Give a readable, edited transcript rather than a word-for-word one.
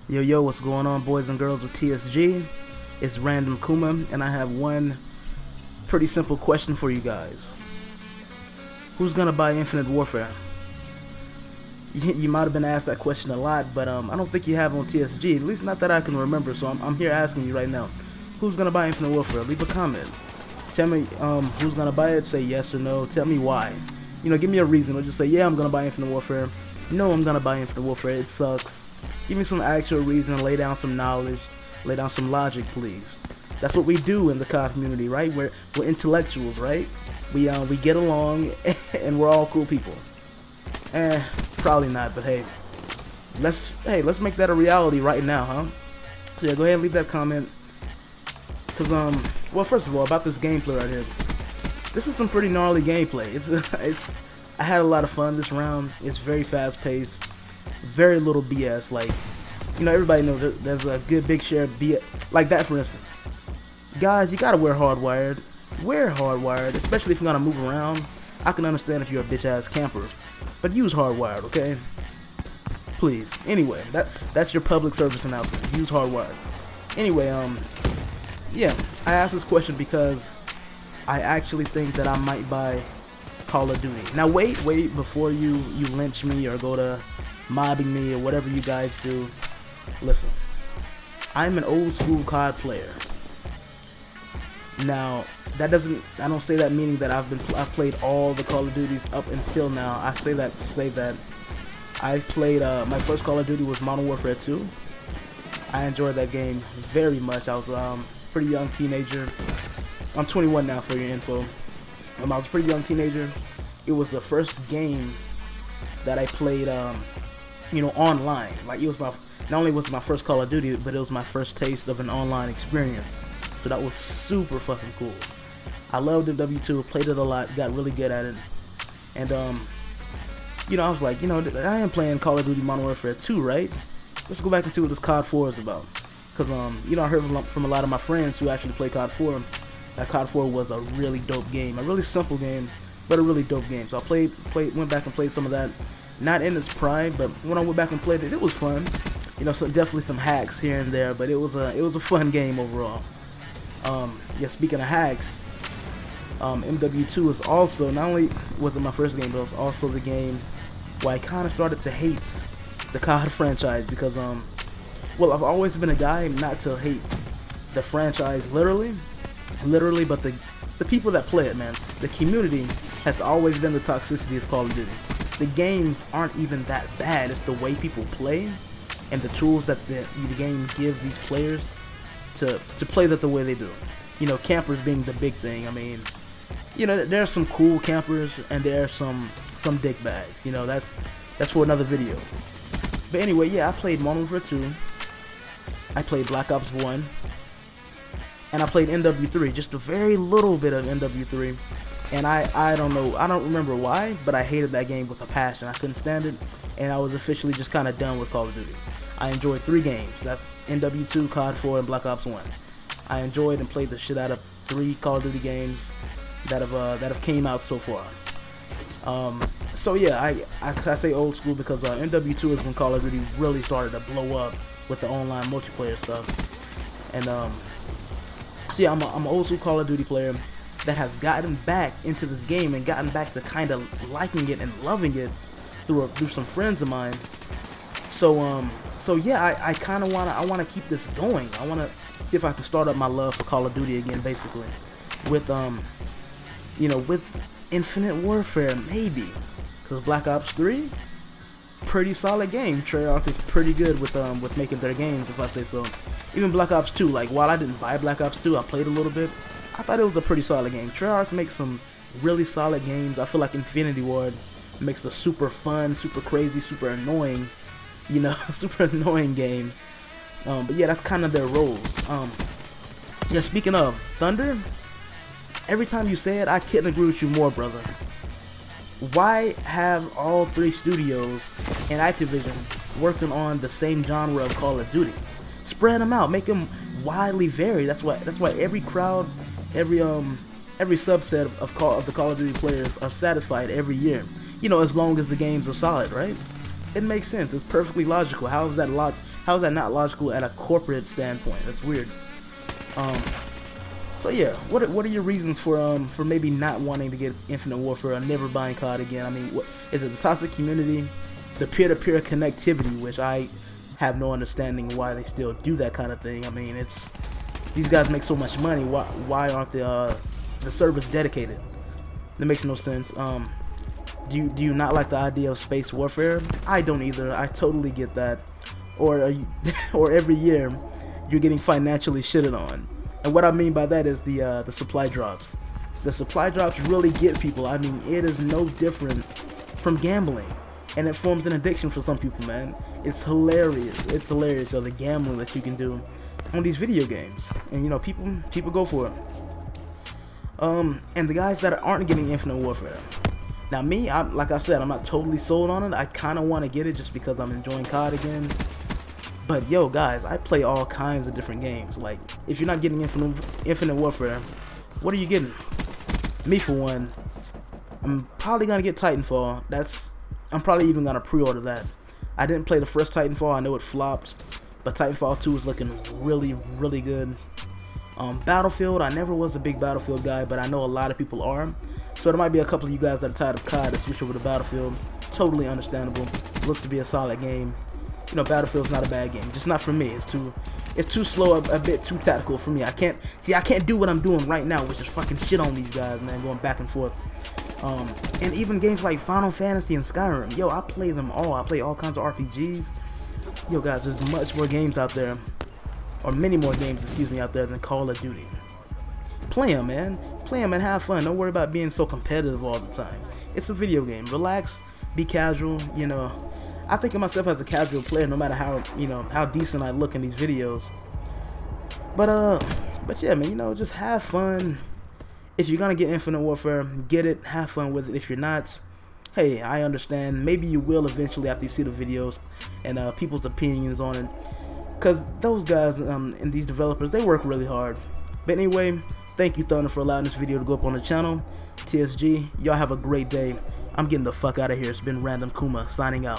Yo, yo, what's going on, boys and girls of TSG? It's Random Kuma, and I have one pretty simple question for you guys. Who's gonna buy Infinite Warfare? You might have been asked that question a lot, but I don't think you have on TSG, at least not that I can remember, so I'm here asking you right now. Who's gonna buy Infinite Warfare? Leave a comment. Tell me who's gonna buy it, say yes or no, tell me why. You know, give me a reason, or just say, yeah, I'm gonna buy Infinite Warfare. No, I'm gonna buy Infinite Warfare, it sucks. Give me some actual reason, lay down some knowledge, lay down some logic, please. That's what we do in the COD community, right? We're intellectuals, right? We get along, and we're all cool people. Probably not, but hey, let's make that a reality right now, huh? So yeah, go ahead and leave that comment. Cause well, first of all, about this gameplay right here, this is some pretty gnarly gameplay. I had a lot of fun this round. It's very fast paced. Very little BS, like, you know, everybody knows there's a good big share of BS, like that for instance. Guys, you gotta wear hardwired, especially if you're gonna move around. I can understand if you're a bitch ass camper, but use hardwired, okay? Please. Anyway, that's your public service announcement. Use hardwired. Anyway, yeah, I asked this question because I actually think that I might buy Call of Duty. Now wait before you lynch me or go to mobbing me or whatever you guys do. Listen, I'm an old school COD player. Now I don't say that meaning that I've played all the Call of Duties up until now. I say that to say that I've played my first Call of Duty was Modern Warfare 2. I enjoyed that game very much. I was a pretty young teenager. I'm 21 now, for your info. I was a pretty young teenager. It was the first game that I played you know, online. Like, it was not only was it my first Call of Duty, but it was my first taste of an online experience. So that was super fucking cool. I loved MW2, played it a lot, got really good at it. And you know, I was like, you know, I am playing Call of Duty Modern Warfare 2, right? Let's go back and see what this COD 4 is about. Cause you know, I heard from a lot of my friends who actually play COD 4 that COD 4 was a really dope game, a really simple game, but a really dope game. So I went back and played some of that. Not in its prime, but when I went back and played it, it was fun. You know, so definitely some hacks here and there, but it was a fun game overall. Yeah, speaking of hacks, MW2 is also, not only was it my first game, but it was also the game where I kind of started to hate the COD franchise because, well, I've always been a guy not to hate the franchise literally, but the people that play it, man. The community has always been the toxicity of Call of Duty. The games aren't even that bad. It's the way people play and the tools that the game gives these players to play that the way they do. You know, campers being the big thing. I mean, you know, there's some cool campers and there are some dick bags. You know, that's for another video. But anyway, yeah, I played Modern Warfare 2. I played Black Ops 1. And I played NW3, just a very little bit of NW3. And I don't know, I don't remember why, but I hated that game with a passion. I couldn't stand it, and I was officially just kind of done with Call of Duty. I enjoyed 3 games. That's NW2, COD 4, and Black Ops 1. I enjoyed and played the shit out of 3 Call of Duty games that have came out so far. So yeah, I say old school because NW2 is when Call of Duty really started to blow up with the online multiplayer stuff. And so yeah, I'm an old school Call of Duty player that has gotten back into this game and gotten back to kind of liking it and loving it through some friends of mine. So yeah, I kind of wanna keep this going. I wanna see if I can start up my love for Call of Duty again, basically, with you know, with Infinite Warfare maybe, because Black Ops 3, pretty solid game. Treyarch is pretty good with making their games, if I say so. Even Black Ops 2, like, while I didn't buy Black Ops 2, I played a little bit. I thought it was a pretty solid game. Treyarch makes some really solid games. I feel like Infinity Ward makes the super fun, super crazy, super annoying, you know, super annoying games. But yeah, that's kind of their roles. Yeah, speaking of Thunder, every time you say it, I couldn't agree with you more, brother. Why have all 3 studios and Activision working on the same genre of Call of Duty? Spread them out, make them widely varied. That's why every crowd, every subset of the Call of Duty players are satisfied every year. You know, as long as the games are solid, right? It makes sense. It's perfectly logical. How is that how is that not logical at a corporate standpoint? That's weird. So yeah, what are your reasons for maybe not wanting to get Infinite Warfare or never buying COD again? I mean, what is it? The toxic community, the peer-to-peer connectivity, which I have no understanding why they still do that kind of thing. I mean, it's these guys make so much money. Why aren't the servers dedicated? That makes no sense. Do you not like the idea of space warfare? I don't either. I totally get that. Or or every year you're getting financially shitted on. And what I mean by that is the supply drops. The supply drops really get people. I mean, it is no different from gambling, and it forms an addiction for some people, man. It's hilarious. It's hilarious. So the gambling that you can do on these video games, and you know, people go for it. And the guys that aren't getting Infinite Warfare. Now me, like I said, I'm not totally sold on it. I kind of want to get it just because I'm enjoying COD again. But yo, guys, I play all kinds of different games. Like, if you're not getting Infinite Warfare, what are you getting? Me, for one, I'm probably gonna get Titanfall. I'm probably even gonna pre-order that. I didn't play the first Titanfall. I know it flopped, but Titanfall 2 is looking really, really good. Battlefield, I never was a big Battlefield guy, but I know a lot of people are. So there might be a couple of you guys that are tired of COD that switch over to Battlefield. Totally understandable. Looks to be a solid game. You know, Battlefield's not a bad game, just not for me. It's too slow, a bit too tactical for me. I can't do what I'm doing right now, which is fucking shit on these guys, man, going back and forth. And even games like Final Fantasy and Skyrim, yo, I play them all. I play all kinds of RPGs. Yo, guys, there's much more games out there, or many more games, excuse me, out there than Call of Duty. Play them, man. Play them and have fun. Don't worry about being so competitive all the time. It's a video game. Relax, be casual, you know. I think of myself as a casual player, no matter how, you know, how decent I look in these videos. But yeah, man, you know, just have fun. If you're gonna get Infinite Warfare, get it, have fun with it. If you're not, hey, I understand. Maybe you will eventually after you see the videos and people's opinions on it. Cause those guys and these developers, they work really hard. But anyway, thank you, Thunder, for allowing this video to go up on the channel. TSG, y'all have a great day. I'm getting the fuck out of here. It's been Random Kuma signing out.